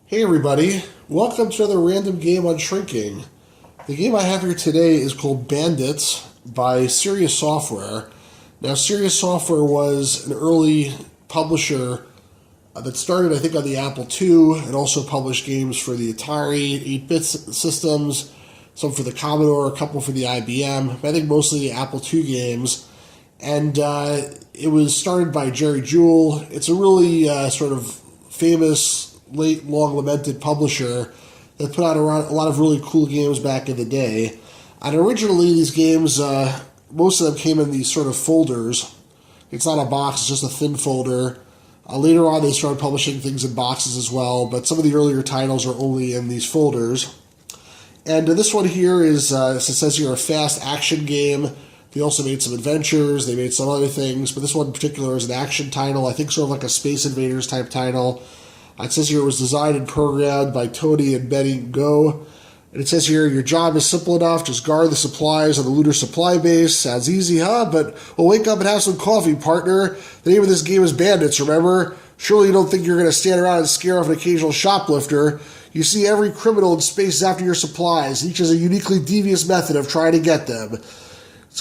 Hey everybody, welcome to another random game on Shrinking. The game I have here today is called Bandits by Sirius Software. Now Sirius Software was an early publisher that started I think on the Apple II and also published games for the Atari 8-bit systems, some for the Commodore, a couple for the IBM, but I think mostly the Apple II games. And it was started by Jerry Jewell. It's a really sort of famous late, long lamented publisher that put out a lot of really cool games back in the day. And originally, these games, most of them came in these sort of folders. It's not a box, it's just a thin folder. Later on, they started publishing things in boxes as well, but some of the earlier titles are only in these folders. And this one here is, it says here, a fast action game. They also made some adventures, they made some other things, but this one in particular is an action title, I think sort of like a Space Invaders type title. It says here it was designed and programmed by Tony and Betty Go. And it says here, your job is simple enough. Just guard the supplies on the lunar supply base. Sounds easy, huh? But we'll wake up and have some coffee, partner. The name of this game is Bandits, remember? Surely you don't think you're going to stand around and scare off an occasional shoplifter. You see, every criminal in space is after your supplies. Each has a uniquely devious method of trying to get them,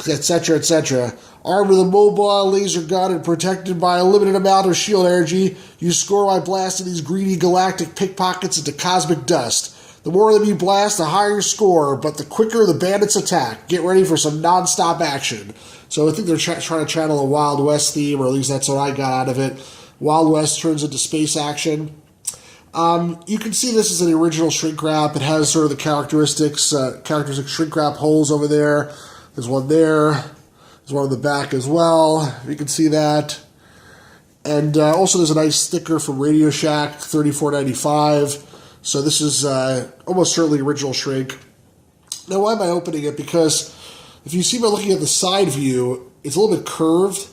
etc., etc. Armed with a mobile laser gun and protected by a limited amount of shield energy, you score by blasting these greedy galactic pickpockets into cosmic dust. The more of them you blast, the higher your score, but the quicker the bandits attack. Get ready for some non-stop action. So I think they're trying to channel a Wild West theme, or at least that's what I got out of it. Wild West turns into space action. You can see this is an original shrink wrap. It has sort of the characteristic shrink wrap holes over there. There's one there. There's one on the back as well. You can see that. And also there's a nice sticker from Radio Shack, $34.95. So this is almost certainly original shrink. Now why am I opening it? Because if you see by looking at the side view, it's a little bit curved.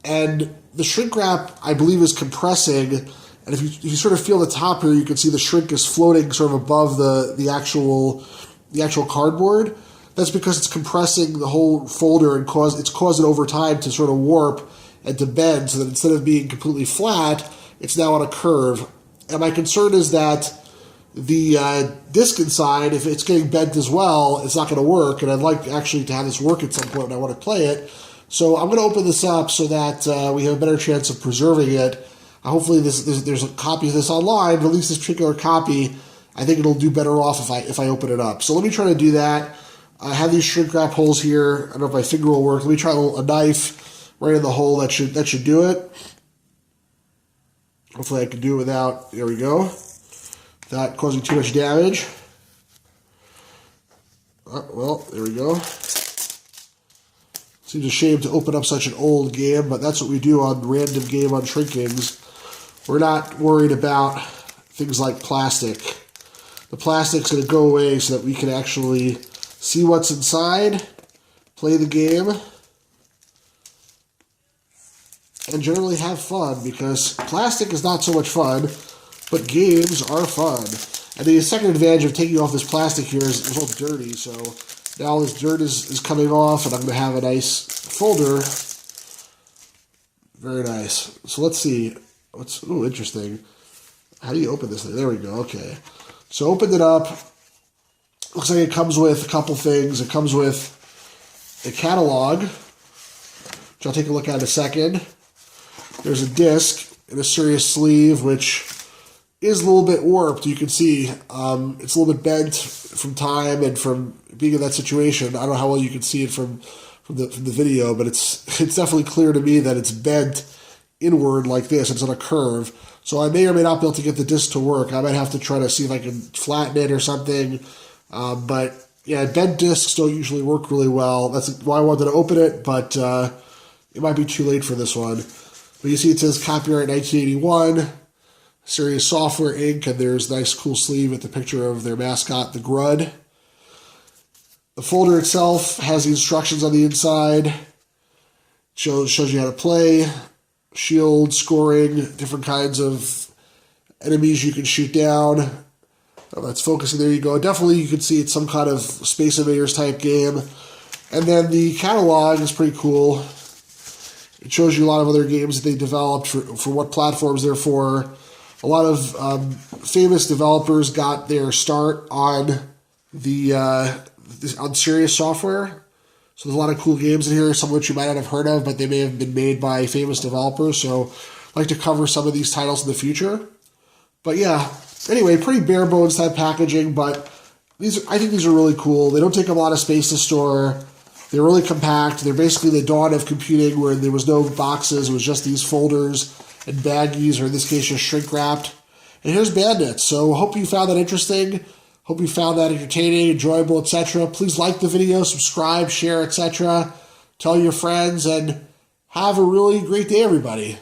And the shrink wrap, I believe, is compressing. And if you sort of feel the top here, you can see the shrink is floating sort of above the actual cardboard. That's because it's compressing the whole folder and it's caused it over time to sort of warp and to bend, so that instead of being completely flat, it's now on a curve. And my concern is that the disc inside, if it's getting bent as well, it's not going to work. And I'd like actually to have this work at some point when I want to play it. So I'm going to open this up so that we have a better chance of preserving it. Hopefully there's a copy of this online, but at least this particular copy, I think it'll do better off if I open it up. So let me try to do that. I have these shrink wrap holes here. I don't know if my finger will work. Let me try a knife right in the hole. That should do it. Hopefully I can do it without, there we go, without causing too much damage. Oh, well, there we go. Seems a shame to open up such an old game, but that's what we do on Random Game on Shrinkings. We're not worried about things like plastic. The plastic's going to go away so that we can actually see what's inside, play the game, and generally have fun, because plastic is not so much fun, but games are fun. And the second advantage of taking off this plastic here is it's all dirty, so now all this dirt is coming off, and I'm going to have a nice folder. Very nice. So let's see. Ooh, interesting. How do you open this thing? There we go. Okay. So opened it up. Looks like it comes with a couple things. It comes with a catalog, which I'll take a look at in a second. There's a disc and a Sirius sleeve, which is a little bit warped. You can see it's a little bit bent from time and from being in that situation. I don't know how well you can see it from the video, but it's definitely clear to me that it's bent inward like this. It's on a curve. So I may or may not be able to get the disc to work. I might have to try to see if I can flatten it or something. But yeah, bent discs don't usually work really well. That's why I wanted to open it, but it might be too late for this one. But you see it says copyright 1981, Sirius Software Inc., and there's a nice cool sleeve with the picture of their mascot, the Grud. The folder itself has the instructions on the inside. Shows you how to play, shield, scoring, different kinds of enemies you can shoot down. Oh, that's focusing. There you go. Definitely you can see it's some kind of Space Invaders type game. And then the catalog is pretty cool. It shows you a lot of other games that they developed for what platforms they're for. A lot of famous developers got their start on on Sirius Software. So there's a lot of cool games in here, some of which you might not have heard of, but they may have been made by famous developers. So I'd like to cover some of these titles in the future. But yeah, anyway, pretty bare bones type packaging, but I think these are really cool. They don't take a lot of space to store. They're really compact. They're basically the dawn of computing where there was no boxes. It was just these folders and baggies, or in this case, just shrink wrapped. And here's Bandits. So hope you found that interesting. Hope you found that entertaining, enjoyable, etc. Please like the video, subscribe, share, etc. Tell your friends, and have a really great day, everybody.